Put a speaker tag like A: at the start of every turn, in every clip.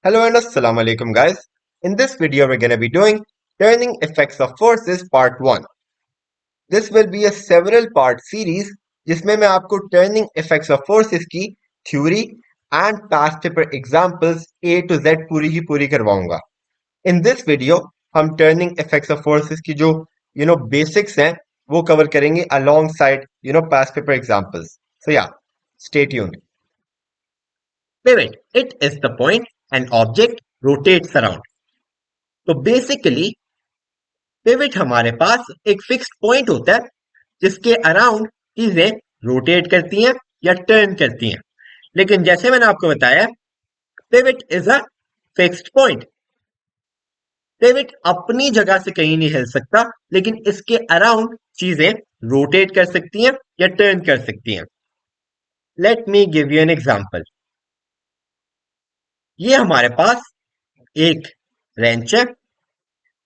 A: Hello and assalamu alaikum guys. In this video we're going to be doing turning effects of forces part 1. This will be a several part series जिसमें मैं आपको turning effects of forces की theory and past paper examples A to Z पूरी की पूरी करवाऊंगा. In this video हम turning effects of forces की जो basics हैं वो cover करेंगे alongside past paper examples. So yeah, stay tuned. Pivot. It is the point an object rotates around. तो बेसिकली पिवट हमारे पास एक फिक्स्ड पॉइंट होता है जिसके अराउंड चीजें रोटेट करती हैं या टर्न करती हैं. लेकिन जैसे मैंने आपको बताया pivot is a fixed point. Pivot अपनी जगह से कहीं नहीं हिल सकता लेकिन इसके अराउंड चीजें रोटेट कर सकती हैं या टर्न कर सकती हैं. Late me give you an example. ये हमारे पास एक रेंच है.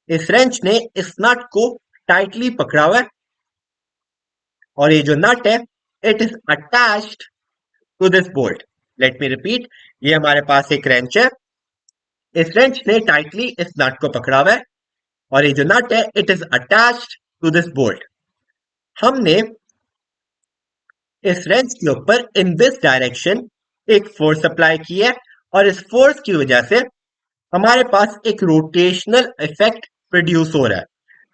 A: इस रेंच ने इस नट को टाइटली पकड़ा हुआ है और ये जो नट है it is attached to this bolt. Let me repeat. ये हमारे पास एक रेंच है. इस रेंच ने टाइटली इस नट को पकड़ा हुआ है और ये जो नट है it is attached to this bolt. हमने इस रेंच के ऊपर इन दिस डायरेक्शन एक फोर्स अप्लाई की है और इस फोर्स की वजह से हमारे पास एक रोटेशनल इफेक्ट प्रोड्यूस हो रहा है.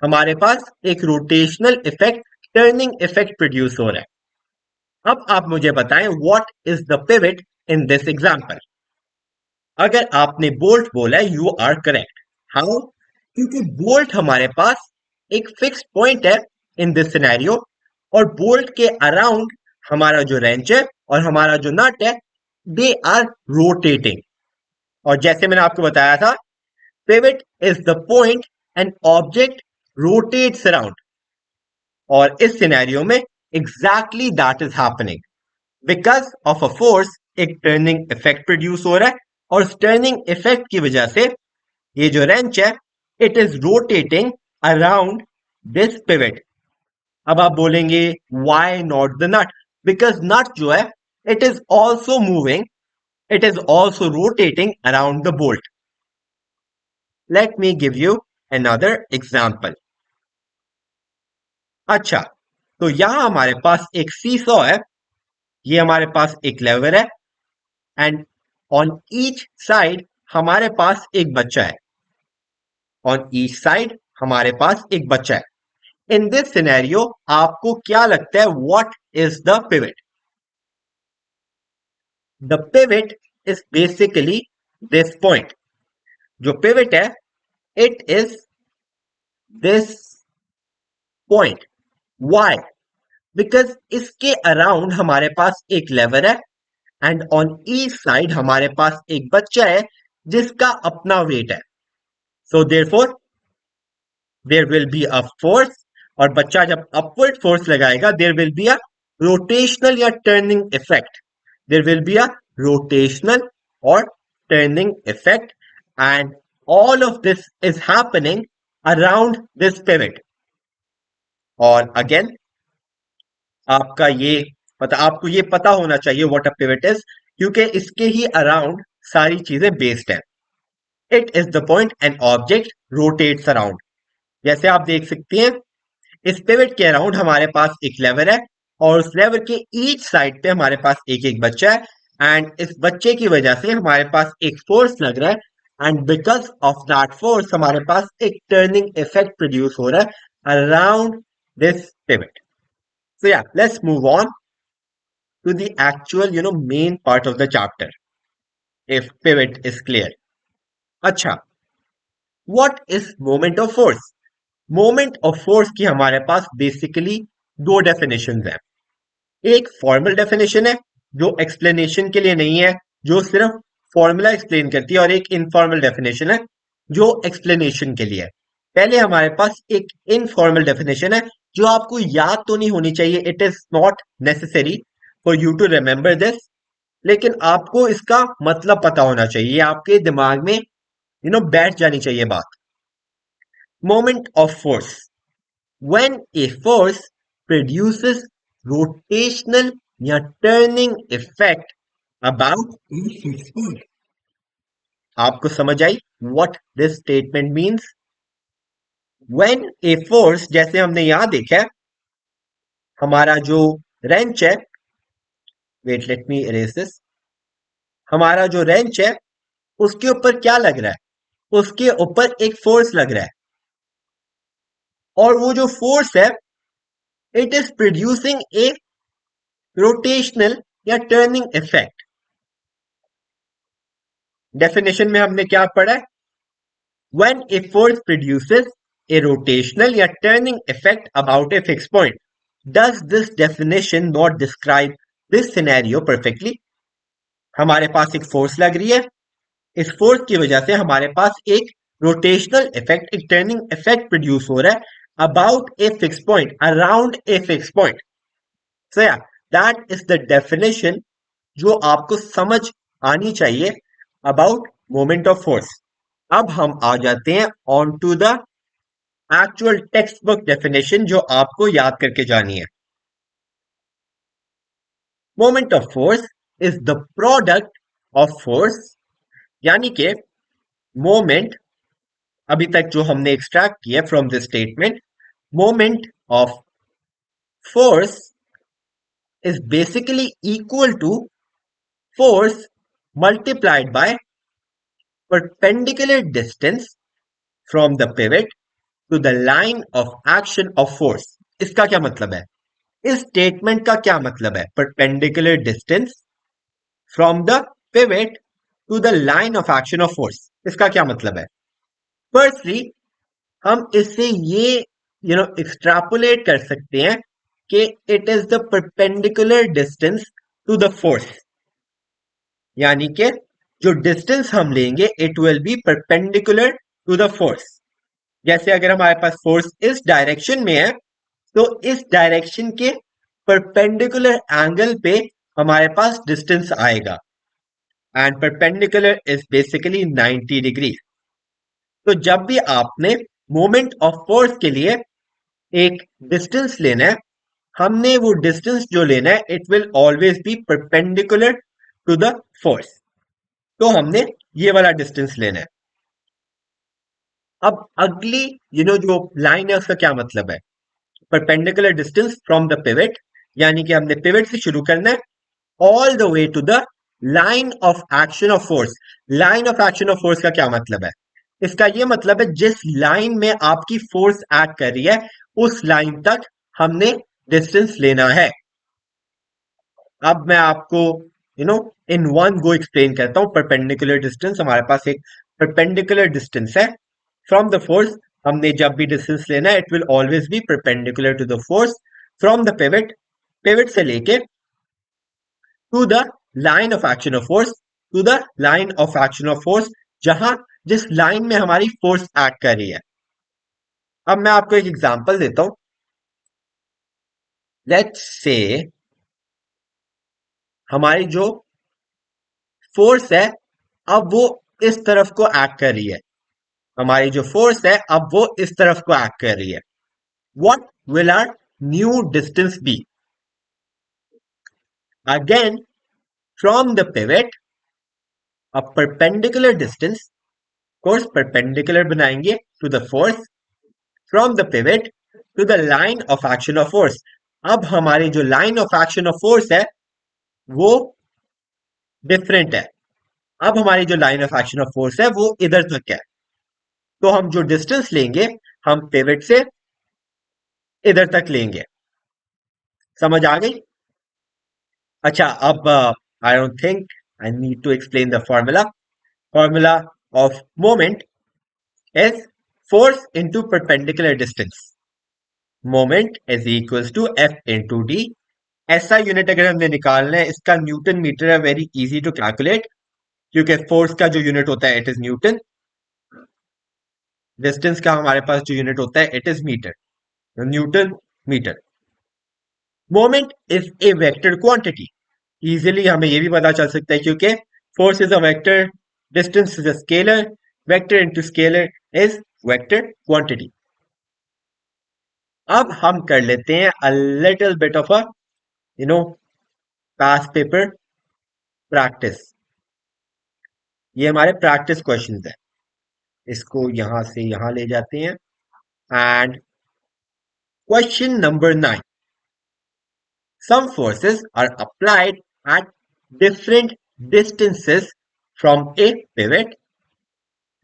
A: हमारे पास एक rotational effect turning effect produce हो रहा है. अब आप मुझे बताएं what is the pivot in this example. अगर आपने बोल्ट बोला है यू आर करेक्ट. हाउ? क्योंकि बोल्ट हमारे पास एक फिक्स्ड पॉइंट है इन दिस सिनेरियो और बोल्ट के अराउंड हमारा जो रेंच है और हमारा जो नट है दे आर रोटेटिंग. और जैसे मैंने आपको बताया था pivot is the point an object rotates around. और इस सिनेरियो में exactly that is happening. Because of a force एक टर्निंग इफेक्ट प्रोड्यूस हो रहा है और उस टर्निंग इफेक्ट की वजह से ये जो रेंच है it is rotating around this pivot. अब आप बोलेंगे why not the nut? Because nut जो है it is also moving, it is also rotating around the bolt. Let me give you another example. अच्छा, तो यहां हमारे पास एक सीसॉ है. ये हमारे पास एक लेवर है एंड ऑन ईच साइड हमारे पास एक बच्चा है. ऑन ईच साइड हमारे पास एक बच्चा है. इन दिस सिनेरियो आपको क्या लगता है what is the pivot? The pivot is basically this point. जो पिवट है it is this point. Why? Because इसके अराउंड हमारे पास एक लेवर है एंड ऑन ईच साइड हमारे पास एक बच्चा है जिसका अपना वेट है. So therefore there will be a force और बच्चा जब अपवर्ड फोर्स लगाएगा there will be a rotational या turning effect. There will be a rotational और turning effect and all of this is happening around this pivot. और again आपको ये पता होना चाहिए व्हाट अ पिवट इज क्योंकि इसके ही अराउंड सारी चीजें बेस्ड है. It is the point an object rotates around. जैसे आप देख सकते हैं इस पिवट के अराउंड हमारे पास एक लेवर है और उस लेवर के ईच साइड पे हमारे पास एक एक बच्चा है एंड इस बच्चे की वजह से हमारे पास एक फोर्स लग रहा है and because of that force हमारे पास एक टर्निंग इफेक्ट प्रोड्यूस हो रहा है around this pivot. So yeah, let's move on to the actual, main part of the chapter. If pivot is clear. अच्छा, what is moment of force? Moment of force की हमारे पास basically दो definitions हैं. एक formal definition है जो explanation के लिए नहीं है, जो सिर्फ formula explain करती है और एक informal definition है जो explanation के लिए है. पहले हमारे पास एक informal definition है जो आपको याद तो नहीं होनी चाहिए. It is not necessary for you to remember this, लेकिन आपको इसका मतलब पता होना चाहिए. आपके दिमाग में बैठ जानी चाहिए बात. Moment of force. When a force produces rotational या टर्निंग इफेक्ट अबाउट आपको समझ आई what this statement means? When a force, जैसे हमने यहां देखा है, हमारा जो रेंच है, wait let me erase this, हमारा जो रेंच है उसके ऊपर क्या लग रहा है? उसके ऊपर एक फोर्स लग रहा है, और वो जो फोर्स है, it is producing a rotational या टर्निंग इफेक्ट। डेफिनेशन में हमने क्या पढ़ा है? When a force produces a rotational या turning effect about a fix point, does this definition not describe this scenario perfectly? हमारे पास एक फोर्स लग रही है, इस फोर्स की वजह से हमारे पास एक रोटेशनल इफेक्ट, एक टर्निंग इफेक्ट प्रोड्यूस हो रहा है about a fix point, around a fix point. So yeah, that is the definition जो आपको समझ आनी चाहिए अबाउट मोमेंट ऑफ फोर्स। अब हम आ जाते हैं on to the actual textbook definition जो आपको याद करके जानी है। Moment of force is the product of force, यानी कि मोमेंट, अभी तक जो हमने एक्सट्रैक्ट किया from this statement, moment of force is basically equal to force multiplied by perpendicular distance from the pivot to the line of action of force। इसका क्या मतलब है? इस स्टेटमेंट का क्या मतलब है? perpendicular distance from the pivot to the line of action of force, इसका क्या मतलब है? Firstly, हम इससे ये एक्सट्रापोलेट कर सकते हैं कि it is the perpendicular distance to the force, यानी कि जो डिस्टेंस हम लेंगे it will be perpendicular to the force. जैसे अगर हमारे पास फोर्स इस डायरेक्शन में है, तो इस डायरेक्शन के परपेंडिकुलर एंगल पे हमारे पास डिस्टेंस आएगा, and perpendicular is basically 90 degree. तो जब भी आपने मोमेंट ऑफ फोर्स के लिए एक डिस्टेंस लेना है, हमने वो डिस्टेंस जो लेना है it will always be perpendicular to the force. तो हमने ये वाला डिस्टेंस लेना है। अब अगली जो लाइन है उसका क्या मतलब है? Perpendicular distance from the pivot, यानी कि हमने पिवट से शुरू करना है all the way to the line of action of force. Line of action of force का क्या मतलब है? इसका ये मतलब है जिस लाइन में आपकी फोर्स एक्ट कर रही है उस लाइन तक हमने डिस्टेंस लेना है। अब मैं आपको इन वन गो एक्सप्लेन करता हूं। परपेंडिकुलर डिस्टेंस, हमारे पास एक परपेंडिकुलर डिस्टेंस है फ्रॉम द फोर्स। हमने जब भी डिस्टेंस लेना है it will always be perpendicular to the force from the pivot, pivot से लेके to the line of action of force, to the line of action of force, जहां जिस लाइन में हमारी फोर्स एक्ट कर रही है। अब मैं आपको एक एग्जांपल देता हूं। लेट्स से हमारी जो फोर्स है अब वो इस तरफ को एक्ट कर रही है, हमारी जो फोर्स है अब वो इस तरफ को एक्ट कर रही है। What will our new distance be? Again from the pivot a perpendicular distance, course perpendicular बनाएंगे to the force from the pivot to the line of action of force. अब हमारी जो line of action of force है वो different है। अब हमारी जो line of action of force है वो इधर तक है, तो हम जो डिस्टेंस लेंगे हम पिवट से इधर तक लेंगे। समझ आ गई? अच्छा, अब I don't think I need to explain the formula. Formula of moment is force into perpendicular distance. Moment is equals to F into D. ऐसा यूनिट अगर हमने निकालना है, इसका newton metre very, easy easy to कैलकुलेट, क्योंकि force का जो यूनिट होता है इट इज न्यूटन, डिस्टेंस का हमारे पास जो यूनिट होता है it is metre, newton metre. Moment is a vector quantity. Easily हमें यह भी पता चल सकता है क्योंकि force is a vector, distance is a scalar, vector into scalar is vector quantity. अब हम कर लेते हैं a little bit of a you know past paper practice. ये हमारे प्रैक्टिस क्वेश्चंस है, इसको यहां से यहां ले जाते हैं। And question number 9, some forces are applied at different distances from a pivot.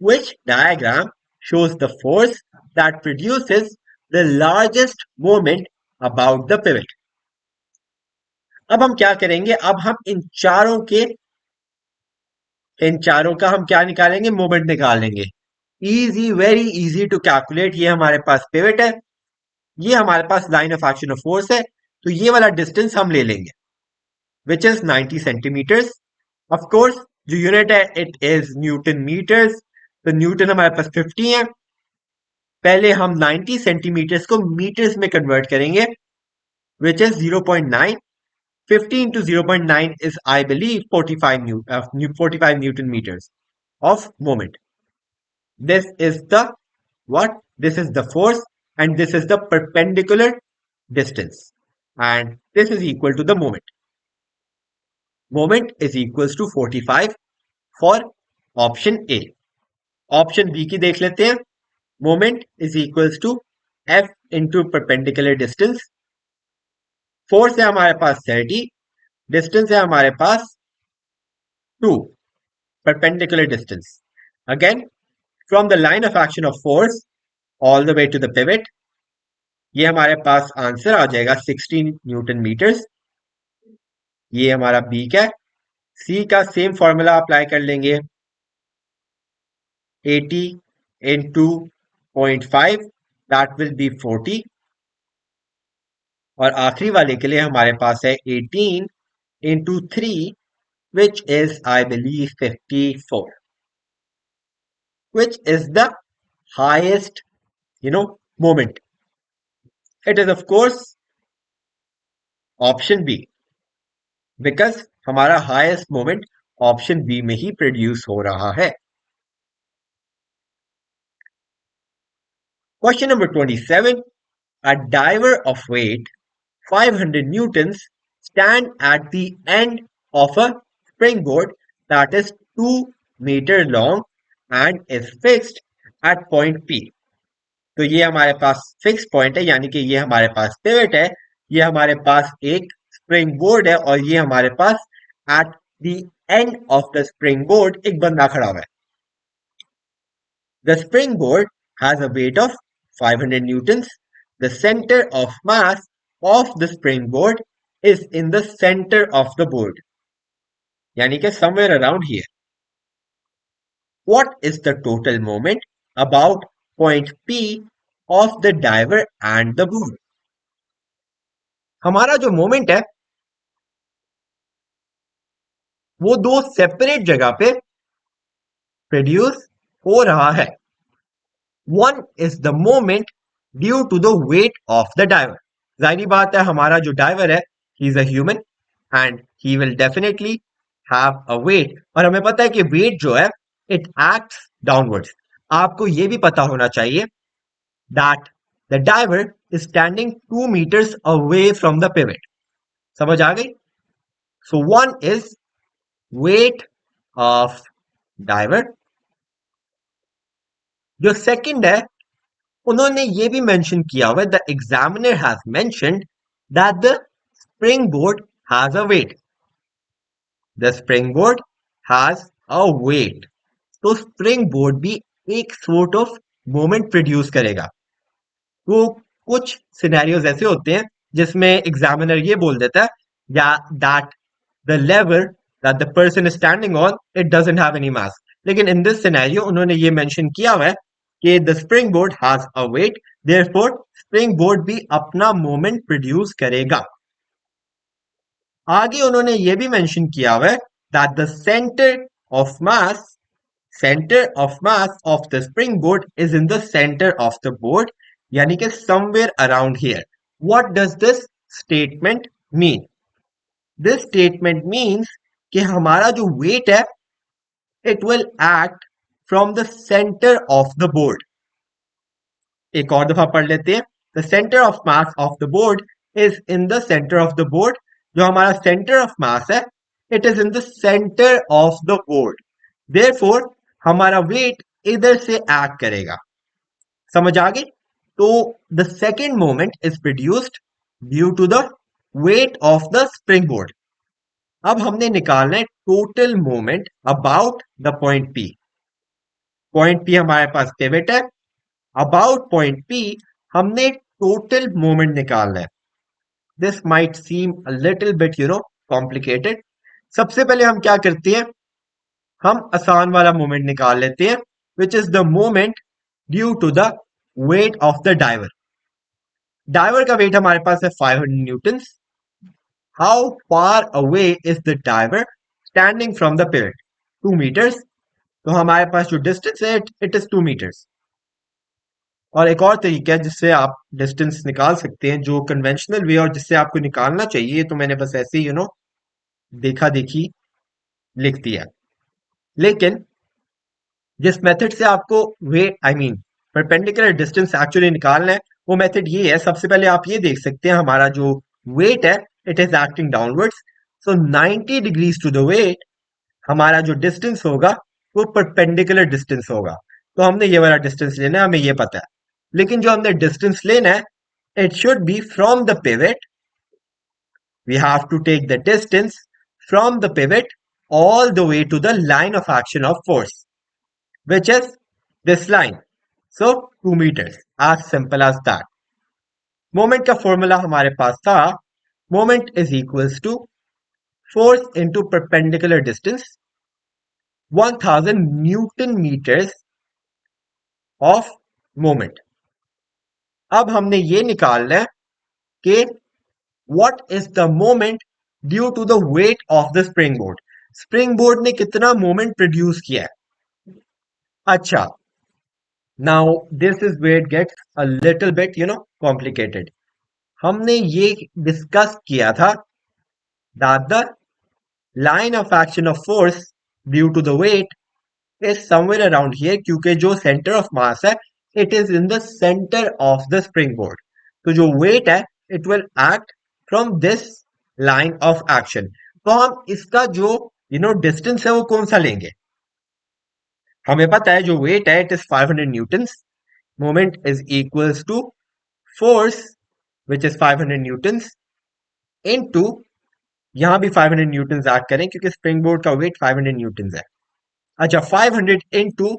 A: Which diagram shows the force that produces the largest moment about the pivot? अब हम क्या करेंगे, अब हम इन चारों का हम क्या निकालेंगे, मोमेंट निकालेंगे। Easy, very easy to calculate. ये हमारे पास पिवट है, ये हमारे पास line of action of force है, तो ये वाला डिस्टेंस हम ले लेंगे which is 90 centimetres. Of course जो यूनिट है इट इज न्यूटन मीटर्स, तो न्यूटन हमारे पास 50 है। पहले हम 90 सेंटीमीटर्स को मीटर्स में कन्वर्ट करेंगे which is 0.9। 50 into 0.9 is I believe 45 Newton meters of moment. This is the what? This is the force and this is the perpendicular distance, and this is equal to the moment. Moment is equals to 45 for option A. Option B की देख लेते हैं। Moment is equals to F into perpendicular distance. Force है हमारे पास 30, distance है हमारे पास 2, perpendicular distance. Again, from the line of action of force all the way to the pivot, ये हमारे पास आंसर आ जाएगा 16 न्यूटन मीटर्स। ये हमारा बी का है। सी का सेम फॉर्मूला अप्लाई कर लेंगे, 80 into 0.5 that will be 40, और आखिरी वाले के लिए हमारे पास है 18 into 3 which is I believe 54, which is the highest moment. It is of course option B, because हमारा हाईएस्ट मोमेंट ऑप्शन बी में ही प्रोड्यूस हो रहा है। Question number 27, a diver of weight 500 newtons stand at the end of a springboard that is 2 meter long and is fixed at point P. तो ये हमारे पास fix point है, यानी कि ये हमारे पास पिवट है, ये हमारे पास एक स्प्रिंग बोर्ड है, और ये हमारे पास at the end of the spring board एक बंदा खड़ा हुआ है। The spring board has a weight of 500 newtons. The centre of mass of the spring board is in the centre of the board, यानी कि somewhere around here. What is the total moment about point P of the diver and the board? हमारा जो moment है वो दो separate जगह पे produce हो रहा है। One is the moment due to the weight of the diver. जाहिर बात है हमारा जो डाइवर है he is a human and he will definitely have a weight, और हमें पता है कि वेट जो है इट एक्ट्स डाउनवर्ड्स। आपको ये भी पता होना चाहिए that the diver is standing 2 meters away from the pivot. समझ आ गई? So one is weight of diver. जो सेकंड है उन्होंने ये भी मेंशन किया हुआ है, the examiner has mentioned that the spring board has a weight. The spring board has a weight, तो स्प्रिंग बोर्ड भी एक सॉर्ट ऑफ मोमेंट प्रोड्यूस करेगा। तो कुछ सिनेरियोज ऐसे होते हैं जिसमें एग्जामिनर ये बोल देता है या that the level that the person is standing on it doesn't have any mass, लेकिन इन दिस सिनेरियो उन्होंने ये मेंशन किया हुआ है कि the spring board has a weight, therefore spring board भी अपना मोमेंट प्रोड्यूस करेगा। आगे उन्होंने ये भी मेंशन किया हुआ है that the centre of mass of the spring board is in the centre of the board, यानी कि somewhere around here. What does this statement mean? This statement means कि हमारा जो वेट है it will act from the centre of the board. एक और दफा पढ़ लेते हैं। The centre of mass of the board is in the centre of the board. जो हमारा सेंटर ऑफ मास है it is in the centre of the board, therefore हमारा वेट इधर से एक्ट करेगा। समझ आ गई? तो the second moment is produced due to the weight of the spring board. अब हमने निकालना है total moment about the point P. Point P हमारे पास पिवट है, अबाउट पॉइंट पी हमने टोटल मोमेंट निकालना है। This might seem a little bit complicated. सबसे पहले हम क्या करते हैं, हम आसान वाला मोमेंट निकाल लेते हैं, which is the moment due to the weight of the diver. Diver का वेट हमारे पास है 500 newton. How far away is the diver standing from the pivot? 2 metres. तो हमारे पास जो डिस्टेंस है इट इज 2 मीटर्स। और एक और तरीका है जिससे आप डिस्टेंस निकाल सकते हैं, जो कन्वेंशनल वे और जिससे आपको निकालना चाहिए, तो मैंने बस ऐसे ही देखा देखी लिख दिया। लेकिन जिस मेथड से आपको वे परपेंडिकुलर डिस्टेंस एक्चुअली निकालना है, वो मेथड ये है। सबसे पहले आप ये देख सकते हैं हमारा जो वेट है it is acting downwards, so 90 degrees to the weight हमारा जो डिस्टेंस होगा वो परपेंडिकुलर डिस्टेंस होगा। तो हमने ये वाला डिस्टेंस लेना है, हमें ये पता है। लेकिन जो हमने डिस्टेंस लेना है it should be from the pivot. We have to take the distance from the pivot all the way to the line of action of force, which is this line. So 2 meters, as simple as that. Moment का formula हमारे पास था, moment is equals to force into perpendicular distance 1000 Newton meters of moment. अब हमने ये निकालना है कि what is the moment due to the weight of the springboard? Springboard ने कितना मोमेंट प्रोड्यूस किया है? अच्छा, now this is where it gets a little bit complicated. हमने ये डिस्कस किया था that the line of action of force due to the weight is somewhere around here, क्योंकि जो सेंटर ऑफ मास है it is in the centre of the spring board. तो जो weight है it will act from this line of action. तो हम इसका जो डिस्टेंस है वो कौन सा लेंगे? हमें पता है जो वेट है it is 500 newtons, moment is equals to force which is 500 newtons into, यहां भी 500 न्यूटन्स ऐड करें क्योंकि स्प्रिंग बोर्ड का वेट 500 न्यूटन्स है। अच्छा, 500 into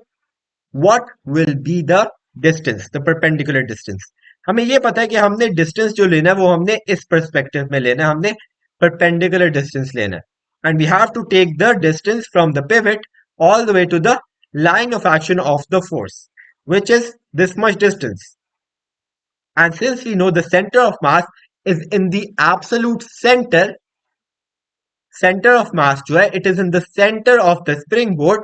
A: what will be the distance, the perpendicular distance। हमें ये पता है कि हमने डिस्टेंस जो लेना है वो हमने इस परस्पेक्टिव में लेना है, हमने परपेंडिकुलर डिस्टेंस लेना है। And we have to take the distance from the pivot all the way to the line of action of the force, which is this much distance. And since we know the center of mass is in the absolute center of mass जो है it is in the center of the springboard,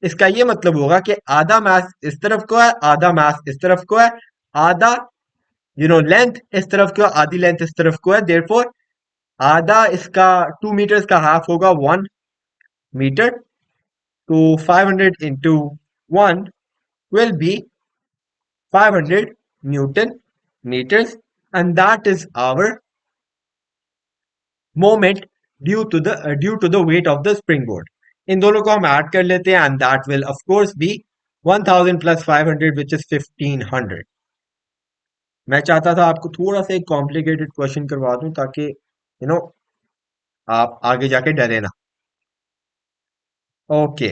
A: इसका ये मतलब होगा कि आधा मास इस तरफ को है, आधा मास इस तरफ को है, आधा लेंथ इस तरफ को है, आधी लेंथ इस तरफ को है। देयरफॉर आधा इसका 2 मीटर्स का हाफ होगा 1 मीटर। तो 500 into 1 will be 500 Newton meters, and that is our moment due to the weight of the springboard. इन दोनों को हम ऐड कर लेते हैं and that will of course be 1000 plus 500 which is 1500। मैं चाहता था आपको थोड़ा सा एक कॉम्प्लिकेटेड क्वेश्चन करवा दूं ताकि आप आगे जाके डरे ना। ओके,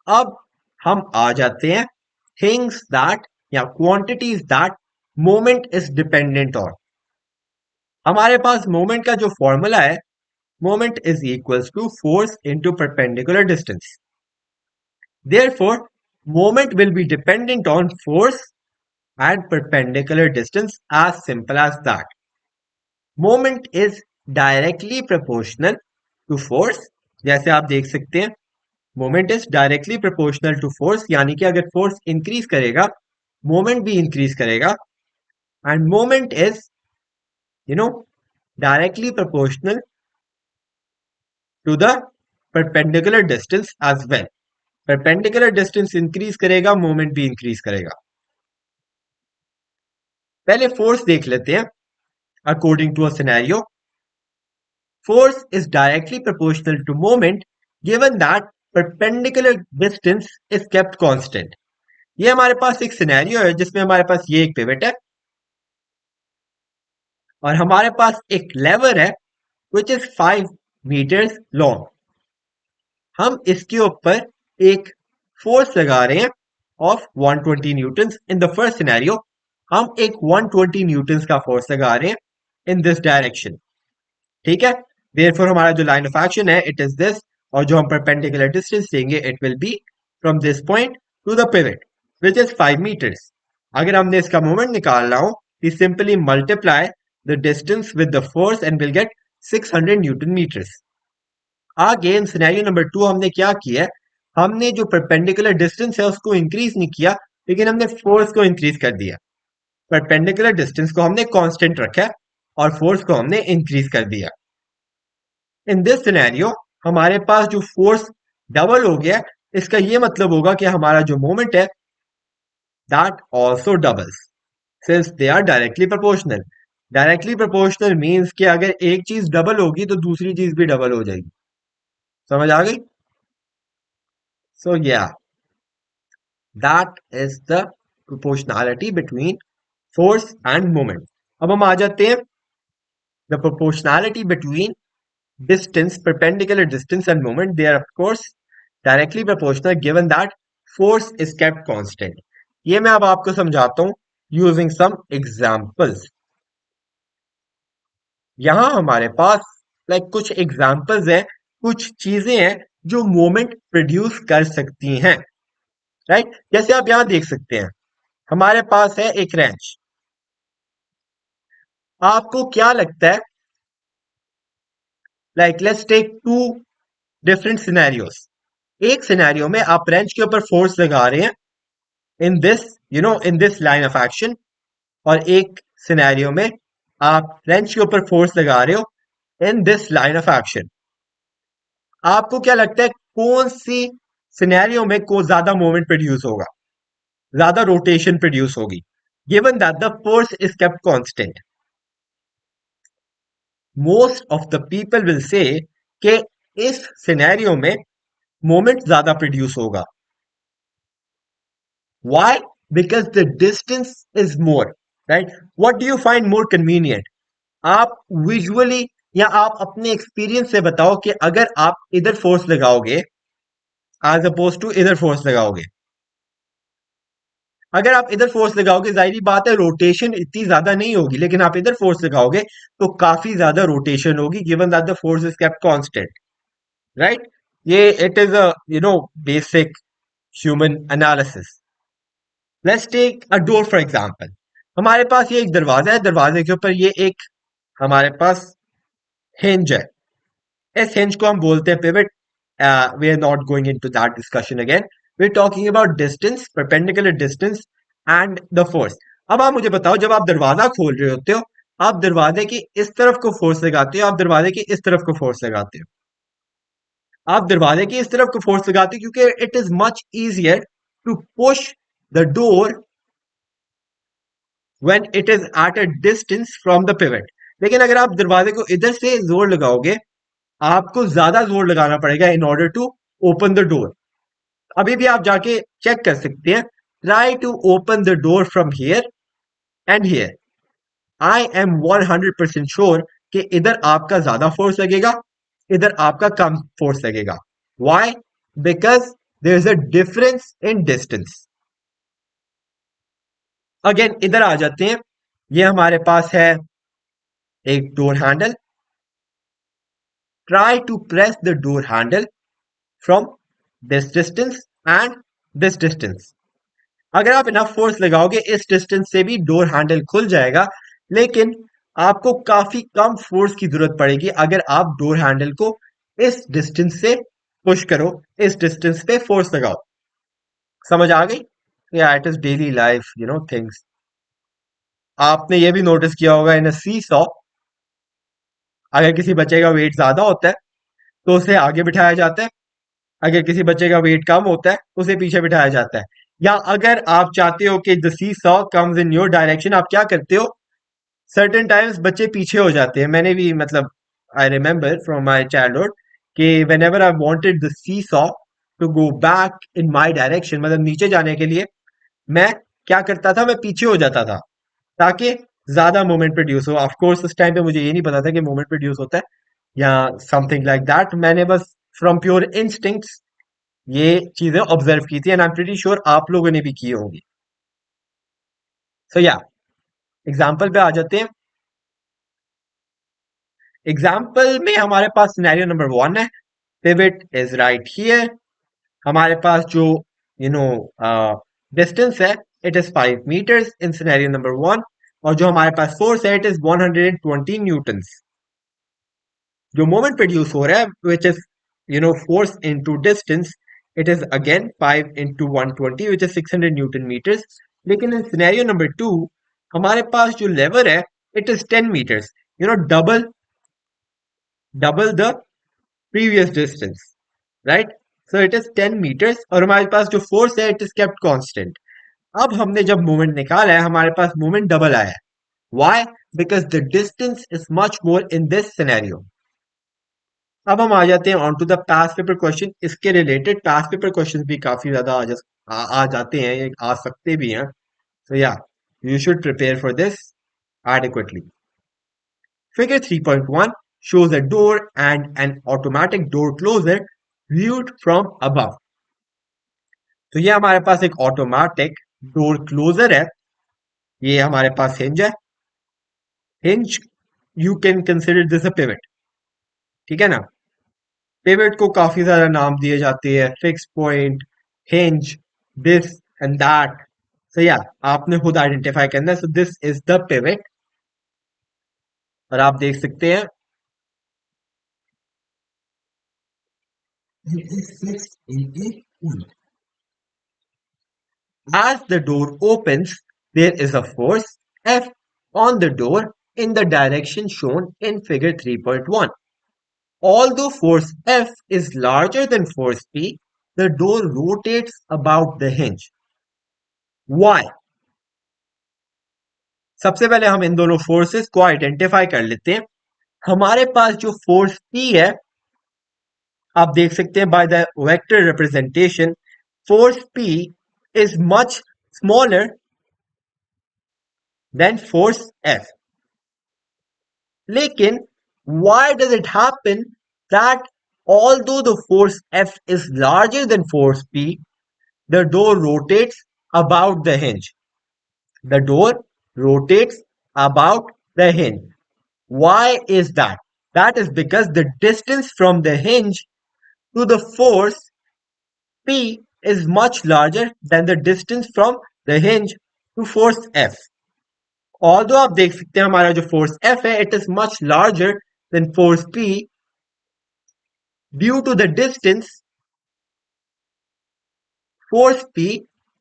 A: अब हम आ जाते हैं थिंग्स दैट या quantities that moment is dependent on. हमारे पास मोमेंट का जो फॉर्मूला है, moment is equals to force into perpendicular distance. Therefore, moment will be dependent on force and perpendicular distance, as simple as that. Moment is directly proportional to force। जैसे आप देख सकते हैं moment is directly proportional to force, यानी कि अगर force increase करेगा moment भी increase करेगा, and moment is directly proportional to the perpendicular distance as well। Perpendicular distance increase करेगा, मोमेंट भी इंक्रीज करेगा। पहले फोर्स देख लेते हैं। According to a scenario, force is directly proportional to moment given that perpendicular distance is kept constant. ये हमारे पास एक सिनेरियो है जिसमें हमारे पास ये एक पिवट है और हमारे पास एक लेवर है विच इज 5 मीटर्स लॉन्ग। हम इसके ऊपर एक फोर्स लगा रहे हैं of 120 Newton. In the first scenario हम एक 120 न्यूटन का फोर्स लगा रहे हैं इन दिस डायरेक्शन। ठीक है, देयरफॉर हमारा जो लाइन ऑफ एक्शन है इट इज दिस, और जो हम परपेंडिकुलर डिस्टेंस लेंगे it will be from this point to the pivot which is 5 metres. अगर हमने इसका मोमेंट निकालना हो we simply multiply the distance with the force and we'll get 600 newton metres. आगे इन सिनेरियो नंबर 2 हमने क्या किया है, हमने जो परपेंडिकुलर डिस्टेंस है उसको इंक्रीज नहीं किया, लेकिन हमने फोर्स को इंक्रीज कर दिया। परपेंडिकुलर डिस्टेंस को हमने कांस्टेंट रखा है और फोर्स को हमने इंक्रीज कर दिया। इन दिस सिनेरियो हमारे पास जो फोर्स डबल हो गया, इसका ये मतलब होगा कि हमारा जो मोमेंट है that also doubles since they are directly proportional. Directly proportional means कि अगर एक चीज डबल होगी तो दूसरी चीज भी डबल हो जाएगी। समझ आ गई? सो yeah that is the proportionality between force end moment. अब हम आ जाते हैं the proportionality between distance, perpendicular distance and moment, they are of course directly proportional given that force is kept constant। ये मैं अब आपको समझाता हूं using some examples। यहां हमारे पास कुछ एग्जाम्पल्स हैं, कुछ चीजें हैं जो मोमेंट प्रोड्यूस कर सकती हैं। राइट, जैसे आप यहां देख सकते हैं हमारे पास है एक रेंच। आपको क्या लगता है, let's take two different scenarios. एक सिनेरियो में आप रेंच के ऊपर फोर्स लगा रहे हैं in this in this line of action, और एक सिनेरियो में आप रेंच के ऊपर फोर्स लगा रहे हो इन दिस लाइन ऑफ एक्शन। आपको क्या लगता है कौन सी सिनेरियो में को ज्यादा मोमेंट प्रोड्यूस होगा, ज्यादा रोटेशन प्रोड्यूस होगी, given that the force is kept constant? Most of the people will say कि इस सिनेरियो में मोमेंट ज्यादा प्रोड्यूस होगा। Why? Because the distance is more, right? What do you find more convenient? आप visually या आप अपने एक्सपीरियंस से बताओ कि अगर आप इधर फोर्स लगाओगे एज अपोज टू इधर फोर्स लगाओगे, अगर आप इधर फोर्स लगाओगे जाहिर बात है रोटेशन इतनी ज्यादा नहीं होगी, लेकिन आप इधर फोर्स लगाओगे तो काफी ज्यादा रोटेशन होगी given that the force is kept constant. Right, ये it is a basic human analysis. Let's take a door for example. हमारे पास ये एक दरवाजा है, दरवाजे के ऊपर ये एक हमारे पास हिंज है। इस हिंज को हम बोलते हैं pivot. We are not going into that discussion again, we are talking about distance, perpendicular distance and the force. अब आप मुझे बताओ, जब आप दरवाजा खोल रहे होते हो आप दरवाजे की इस तरफ को फोर्स लगाते हो, आप दरवाजे की इस तरफ को फोर्स लगाते हो? आप दरवाजे की इस तरफ को फोर्स लगाते हो क्योंकि it is much easier to push the door when it is at a distance from the pivot। लेकिन अगर आप दरवाजे को इधर से जोर लगाओगे, आपको ज्यादा जोर लगाना पड़ेगा in order to open the door. अभी भी आप जाके चेक कर सकते हैं, try to open the door from here and here. I am 100% sure कि इधर आपका ज्यादा फोर्स लगेगा, इधर आपका कम फोर्स लगेगा। Why? Because there is a difference in distance. Again इधर आ जाते हैं, ये हमारे पास है एक door handle. Try to press the door handle from this distance and this distance। अगर आप इनफ फोर्स लगाओगे इस डिस्टेंस से भी डोर हैंडल खुल जाएगा, लेकिन आपको काफी कम फोर्स की जरूरत पड़ेगी अगर आप डोर हैंडल को इस डिस्टेंस से पुश करो, इस डिस्टेंस पे फोर्स लगाओ। समझ आ गई? या it is daily life things. आपने ये भी नोटिस किया होगा इन सी सॉ, अगर किसी बच्चे का वेट ज्यादा होता है तो उसे आगे बिठाया जाता है, अगर किसी बच्चे का वेट कम होता है तो उसे पीछे बिठाया जाता है। या अगर आप चाहते हो कि the seesaw comes in your direction, आप क्या करते हो, सर्टेन टाइम्स बच्चे पीछे हो जाते हैं। मैंने भी I remember from my childhood कि whenever I wanted the seesaw to go back in my direction, मतलब नीचे जाने के लिए मैं क्या करता था, मैं पीछे हो जाता था ताकि ज्यादा मोमेंट प्रोड्यूस हो। ऑफ कोर्स उस टाइम पे मुझे ये नहीं पता था कि मोमेंट प्रोड्यूस होता है या समथिंग लाइक दैट। मैंने बस फ्रॉम प्योर इंस्टिंक्ट्स ये चीजें ऑब्जर्व की थी and I am pretty sure आप लोगों ने भी की होंगी। सो या एग्जाम्पल पे आ जाते हैं। एग्जाम्पल में हमारे पास सिनेरियो नंबर 1 है, पिवट इज राइट हियर। हमारे पास जो यू नो डिस्टेंस है it is 5 meters in scenario number 1, और जो हमारे पास फोर्स है इट इज 120 न्यूटन्स। जो मोमेंट प्रोड्यूस हो रहा है which is force into distance, it is again 5 into 120 which is 600 newton metres. लेकिन इन सिनेरियो नंबर 2 हमारे पास जो लेवर है it is 10 meters, double double the previous distance, right? So it is 10 meters और हमारे पास जो फोर्स है इट इज केप्ट कांस्टेंट। अब हमने जब मोमेंट निकाला है हमारे पास मोमेंट डबल आया है। Why? Because the distance is much more in this scenario. अब हम आ जाते हैं on to the past paper question. इसके रिलेटेड पास्ट पेपर क्वेश्चन भी काफी ज्यादा आ जाते हैं, ये आ सकते भी हैं। So yeah, you should prepare for this adequately. Figure 3.1 shows a door and an automatic door closer viewed from above. तो ये हमारे पास एक ऑटोमेटिक डोर क्लोजर है, ये हमारे पास हिंज है। Hinge you can consider this a pivot, ठीक है ना? पिवट को काफी ज्यादा नाम दिए जाते हैं, fix point, hinge, this and that. So या आपने खुद आइडेंटिफाई करना है। So this is the pivot, और आप देख सकते हैं it is fixed in a point. As the door opens, there is a force F on the door in the direction shown in figure 3.1. Although force F is larger than force P, the door rotates about the hinge. Why? सबसे पहले हम इन दोनों forces को identify कर लेते हैं। हमारे पास जो फोर्स P है, आप देख सकते हैं by the vector representation, force P is much smaller than force F. लेकिन why does it happen that although the force F is larger than force P, the door rotates about the hinge? The door rotates about the hinge. Why is that? That is because the distance from the hinge to the force P is much larger than the distance from the hinge to force F. Although आप देख सकते हैं हमारा जो force F है it is much larger than force P, due to the distance force P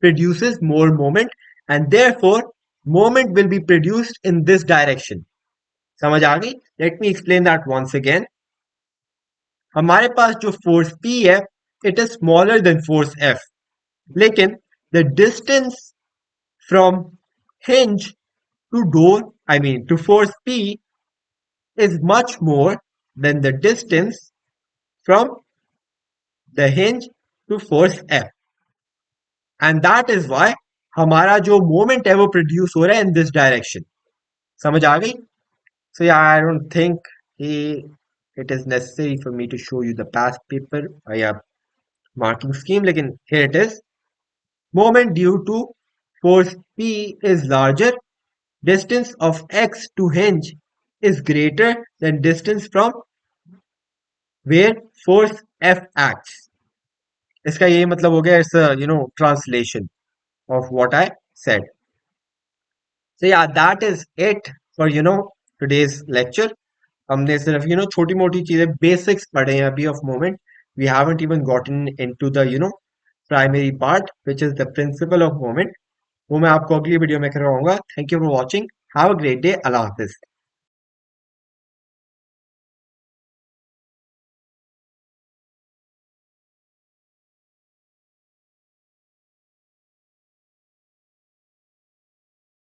A: produces more moment and therefore moment will be produced in this direction. समझ आ गई? Let me explain that once again. हमारे पास जो force P है it is smaller than force F, लेकिन the distance from hinge to door, I mean to force P, is much more than the distance from the hinge to force F, and that is why हमारा जो moment है वो produce हो रहा है इन this direction. समझ आ गई? सो या आई don't think it is necessary for me to show you the past paper या marking scheme, लेकिन here it is. Moment due to force P is larger, distance of x to hinge is greater than distance from where force F acts. इसका यही मतलब हो गया, it's translation of what I said. So yeah, that is it for today's lecture. हमने सिर्फ छोटी मोटी चीजें बेसिक्स पढ़े हैं अभी of moment. We haven't even gotten into the primary part which is the principle of moment. वो मैं आपको अगली वीडियो में करवाऊंगा. Thank you for watching. Have a great day. Allah Hafiz.